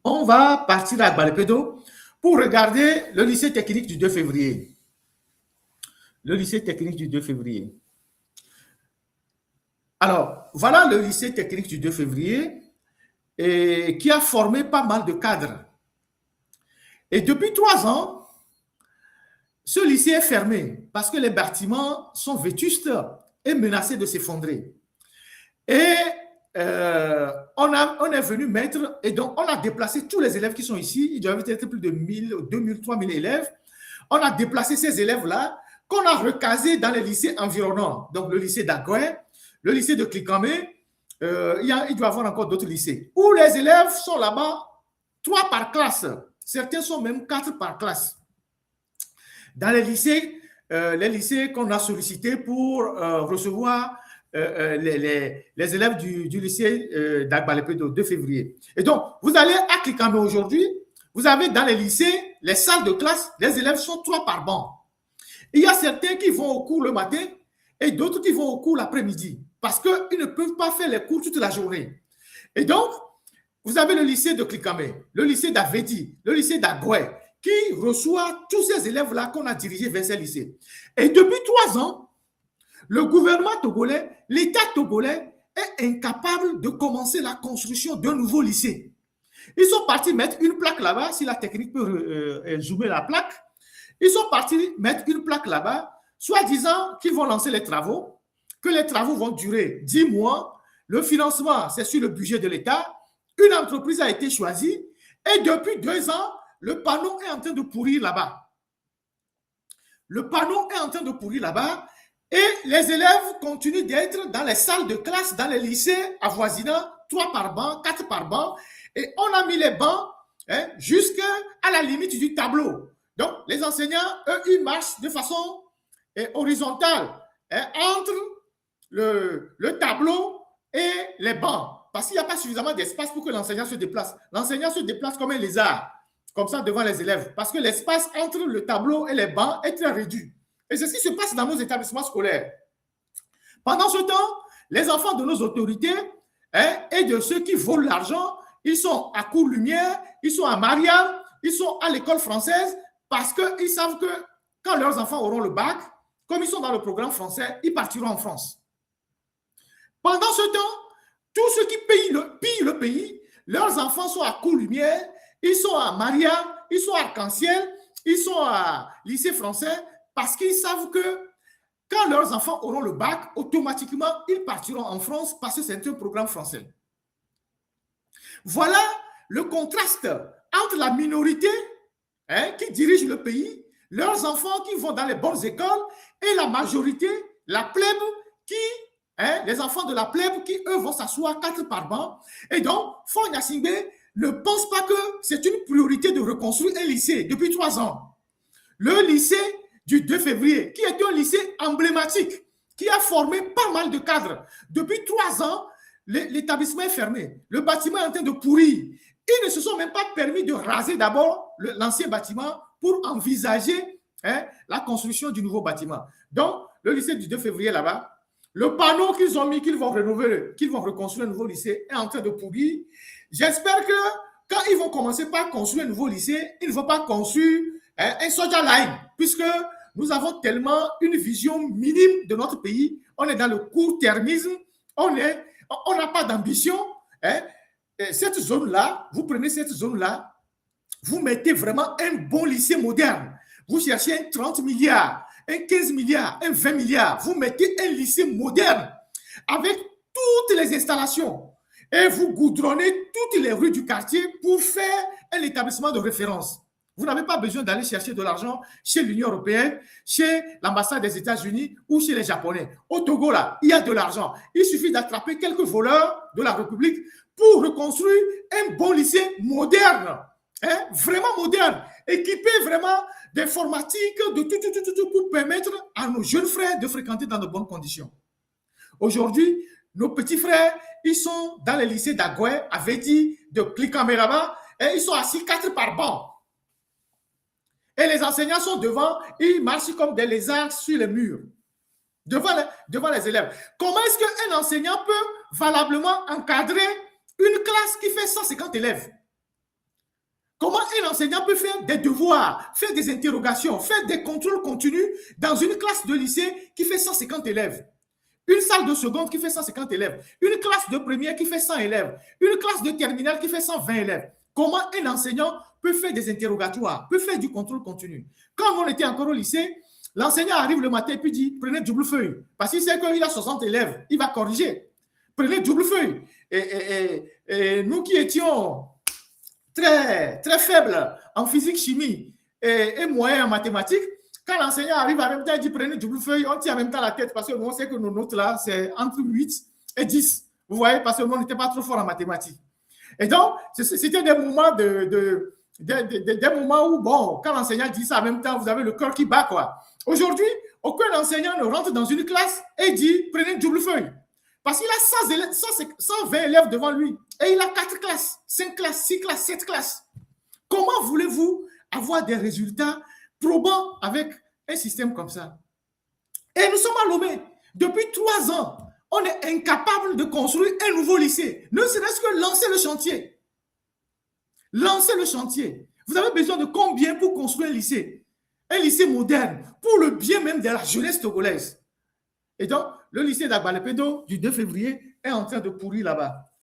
On va partir à Balepedo pour regarder le lycée technique du 2 février. Le lycée technique du 2 février. Alors, voilà le lycée technique du 2 février et qui a formé pas mal de cadres. Et depuis 3 ans, ce lycée est fermé parce que les bâtiments sont vétustes et menacés de s'effondrer. Et on est venu mettre, et donc on a déplacé tous les élèves qui sont ici, il doit être plus de 1000, 2000, 3000 élèves. On a déplacé ces élèves-là qu'on a recasés dans les lycées environnants. Donc le lycée d'Agoué, le lycée de Klikamé, il doit y avoir encore d'autres lycées, où les élèves sont là-bas, 3 par classe. Certains sont même 4 par classe. Dans les lycées qu'on a sollicités pour recevoir les élèves du lycée d'Agbalepedo, 2 février. Et donc, vous allez à Klikamé aujourd'hui, vous avez dans les lycées, les salles de classe, les élèves sont 3 par banc. Il y a certains qui vont au cours le matin et d'autres qui vont au cours l'après-midi parce qu'ils ne peuvent pas faire les cours toute la journée. Et donc, vous avez le lycée de Klikamé, le lycée d'Avedi, le lycée d'Agoué, qui reçoit tous ces élèves-là qu'on a dirigés vers ces lycées. Et depuis 3 ans, le gouvernement togolais, l'État togolais est incapable de commencer la construction d'un nouveau lycée. Ils sont partis mettre une plaque là-bas, si la technique peut zoomer la plaque. Ils sont partis mettre une plaque là-bas, soi-disant qu'ils vont lancer les travaux, que les travaux vont durer 10 mois. Le financement, c'est sur le budget de l'État. Une entreprise a été choisie et depuis 2 ans, le panneau est en train de pourrir là-bas. Le panneau est en train de pourrir là-bas et les élèves continuent d'être dans les salles de classe, dans les lycées avoisinants, 3 par banc, 4 par banc. Et on a mis les bancs jusqu'à la limite du tableau. Donc, les enseignants, eux, ils marchent de façon horizontale entre le tableau et les bancs. Parce qu'il n'y a pas suffisamment d'espace pour que l'enseignant se déplace. L'enseignant se déplace comme un lézard, comme ça devant les élèves. Parce que l'espace entre le tableau et les bancs est très réduit. Et c'est ce qui se passe dans nos établissements scolaires. Pendant ce temps, les enfants de nos autorités et de ceux qui volent l'argent, ils sont à Cours-Lumière, ils sont à Mariam, ils sont à l'école française parce qu'ils savent que quand leurs enfants auront le bac, comme ils sont dans le programme français, ils partiront en France. Pendant ce temps, tous ceux qui pillent le pays, leurs enfants sont à Cours-Lumière, ils sont à Mariam, ils sont à Arc-en-Ciel, ils sont à lycée français parce qu'ils savent que quand leurs enfants auront le bac, automatiquement, ils partiront en France parce que c'est un programme français. Voilà le contraste entre la minorité qui dirige le pays, leurs enfants qui vont dans les bonnes écoles et la majorité, la plèbe, les enfants de la plèbe qui, eux, vont s'asseoir 4 par banc. Et donc, Faure Gnassingbé ne pense pas que c'est une priorité de reconstruire un lycée depuis 3 ans. Le lycée du 2 février, qui est un lycée emblématique, qui a formé pas mal de cadres. Depuis 3 ans, l'établissement est fermé. Le bâtiment est en train de pourrir. Ils ne se sont même pas permis de raser d'abord l'ancien bâtiment pour envisager la construction du nouveau bâtiment. Donc, le lycée du 2 février là-bas, le panneau qu'ils ont mis, qu'ils vont rénover, qu'ils vont reconstruire un nouveau lycée, est en train de pourrir. J'espère que quand ils vont commencer par construire un nouveau lycée, ils ne vont pas construire un soldier line, puisque nous avons tellement une vision minime de notre pays. On est dans le court-termisme, on n'a pas d'ambition. Cette zone-là, vous prenez cette zone-là, vous mettez vraiment un bon lycée moderne. Vous cherchez un 30 milliards, un 15 milliards, un 20 milliards. Vous mettez un lycée moderne avec toutes les installations et vous goudronnez toutes les rues du quartier pour faire un établissement de référence. Vous n'avez pas besoin d'aller chercher de l'argent chez l'Union européenne, chez l'ambassade des États-Unis ou chez les Japonais. Au Togo, là, il y a de l'argent. Il suffit d'attraper quelques voleurs de la République pour reconstruire un bon lycée moderne, vraiment moderne, équipé vraiment d'informatique, de tout pour permettre à nos jeunes frères de fréquenter dans de bonnes conditions. Aujourd'hui, nos petits frères, ils sont dans les lycées d'Agoué, Avedi, de Klikamé là-bas, et ils sont assis 4 par banc. Et les enseignants sont devant, ils marchent comme des lézards sur les murs, devant les élèves. Comment est-ce qu'un enseignant peut valablement encadrer une classe qui fait 150 élèves? un enseignant peut faire des devoirs, faire des interrogations, faire des contrôles continus dans une classe de lycée qui fait 150 élèves, une salle de seconde qui fait 150 élèves, une classe de première qui fait 100 élèves, une classe de terminale qui fait 120 élèves. Comment un enseignant peut faire des interrogatoires, peut faire du contrôle continu? Quand on était encore au lycée, l'enseignant arrive le matin et puis dit, prenez double feuille. Parce qu'il sait qu'il a 60 élèves, il va corriger. Prenez double feuille. Et nous qui étions très, très faibles en physique, chimie et moyens en mathématiques, quand l'enseignant arrive en même temps, il dit prenez double feuille, on tient en même temps la tête parce que on sait que nos notes là, c'est entre 8 et 10. Vous voyez, parce que nous, on n'était pas trop fort en mathématiques. Et donc, c'était des moments des moments où, bon, quand l'enseignant dit ça en même temps, vous avez le cœur qui bat, quoi. Aujourd'hui, aucun enseignant ne rentre dans une classe et dit prenez double feuille. Parce qu'il a 120 élèves devant lui et il a 4 classes, 5 classes, 6 classes, 7 classes. Comment voulez-vous avoir des résultats probants avec un système comme ça? Et nous sommes à Lomé. Depuis 3 ans, on est incapable de construire un nouveau lycée. Ne serait-ce que lancer le chantier. Lancer le chantier. Vous avez besoin de combien pour construire un lycée? Un lycée moderne, pour le bien même de la jeunesse togolaise. Et donc, le lycée d'Agbalépédo du 2 février est en train de pourrir là-bas.